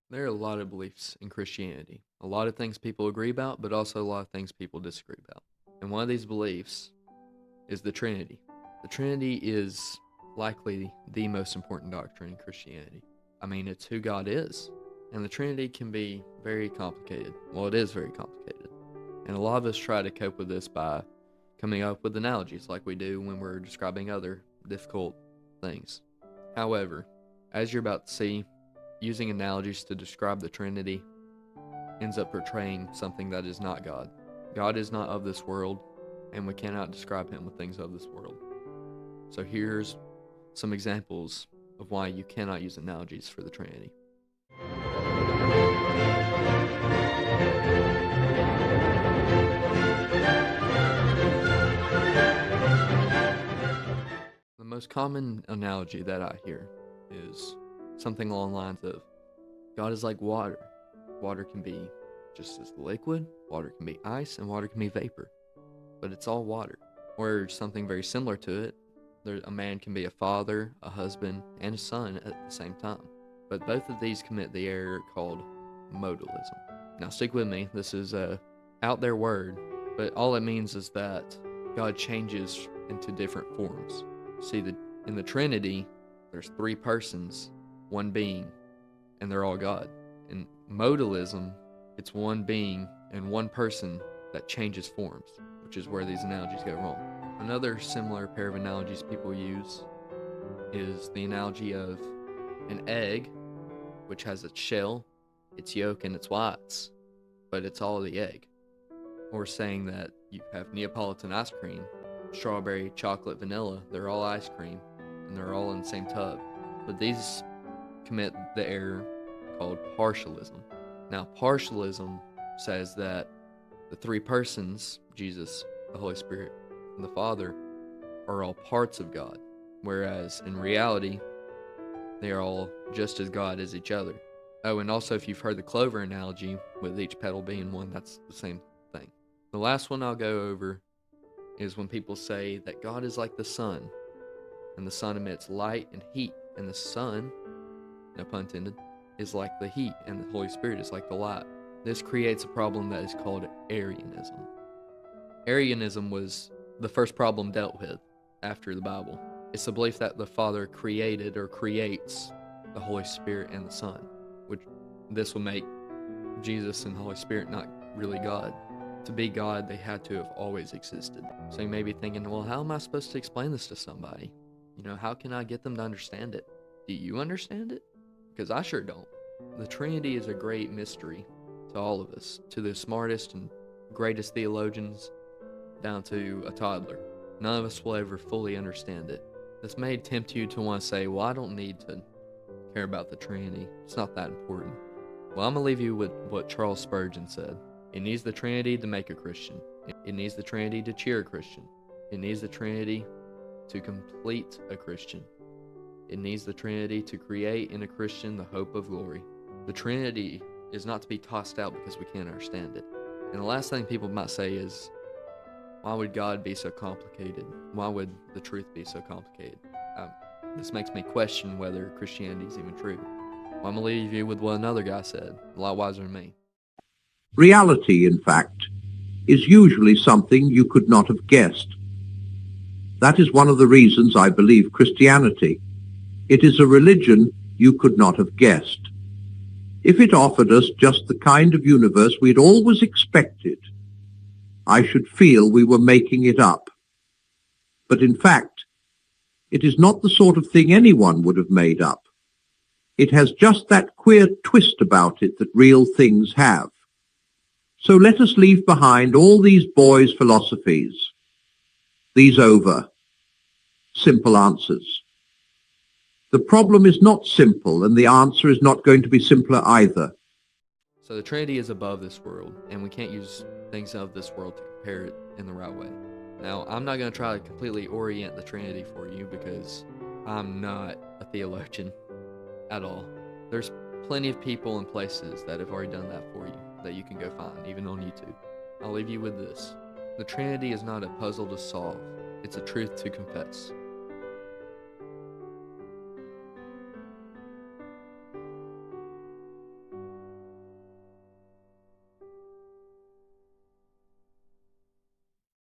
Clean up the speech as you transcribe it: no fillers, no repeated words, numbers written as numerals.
There are a lot of beliefs in Christianity. A lot of things people agree about, but also a lot of things people disagree about. And one of these beliefs is the Trinity. The Trinity is likely the most important doctrine in Christianity. I mean, it's who God is. And the Trinity can be very complicated. Well, it is very complicated. And a lot of us try to cope with this by coming up with analogies like we do when we're describing other difficult things. However, as you're about to see, using analogies to describe the Trinity ends up portraying something that is not God. God is not of this world, and we cannot describe him with things of this world. So here's some examples of why you cannot use analogies for the Trinity. The most common analogy that I hear is something along the lines of God is like water. Water can be just as liquid, water can be ice, and water can be vapor. But it's all water. Or something very similar to it, a man can be a father, a husband, and a son at the same time. But both of these commit the error called modalism. Now stick with me, this is a out there word, but all it means is that God changes into different forms. See, in the Trinity, there's three persons, one being, and they're all God. In modalism, it's one being and one person that changes forms, which is where these analogies go wrong. Another similar pair of analogies people use is the analogy of an egg, which has its shell, its yolk, and its whites, but it's all the egg. Or saying that you have Neapolitan ice cream, strawberry, chocolate, vanilla, they're all ice cream, and they're all in the same tub. But these commit the error called partialism. Now, partialism says that the three persons, Jesus, the Holy Spirit, and the Father, are all parts of God, whereas in reality, they are all just as God as each other. Oh, and also if you've heard the clover analogy, with each petal being one, that's the same thing. The last one I'll go over is when people say that God is like the sun, and the sun emits light and heat, and the sun, no pun intended, is like the heat, and the Holy Spirit is like the light. This creates a problem that is called Arianism. Arianism was the first problem dealt with after the Bible. It's the belief that the Father created or creates the Holy Spirit and the Son, which this will make Jesus and the Holy Spirit not really God. To be God, they had to have always existed. So you may be thinking, well, how am I supposed to explain this to somebody? How can I get them to understand it? Do you understand it? Because I sure don't. The Trinity is a great mystery to all of us, to the smartest and greatest theologians, down to a toddler. None of us will ever fully understand it. This may tempt you to want to say, well, I don't need to care about the Trinity. It's not that important. Well, I'm going to leave you with what Charles Spurgeon said. It needs the Trinity to make a Christian. It needs the Trinity to cheer a Christian. It needs the Trinity to complete a Christian. It needs the Trinity to create in a Christian the hope of glory. The Trinity is not to be tossed out because we can't understand it. And the last thing people might say is, why would God be so complicated? Why would the truth be so complicated? This makes me question whether Christianity is even true. Well, I'm going to leave you with what another guy said, a lot wiser than me. Reality, in fact, is usually something you could not have guessed. That is one of the reasons I believe Christianity. It is a religion you could not have guessed. If it offered us just the kind of universe we'd always expected, I should feel we were making it up. But in fact, it is not the sort of thing anyone would have made up. It has just that queer twist about it that real things have. So let us leave behind all these boys' philosophies, these simple answers. The problem is not simple, and the answer is not going to be simpler either. So the Trinity is above this world, and we can't use things of this world to compare it in the right way. Now, I'm not going to try to completely orient the Trinity for you because I'm not a theologian at all. There's plenty of people and places that have already done that for you that you can go find, even on YouTube. I'll leave you with this. The Trinity is not a puzzle to solve. It's a truth to confess.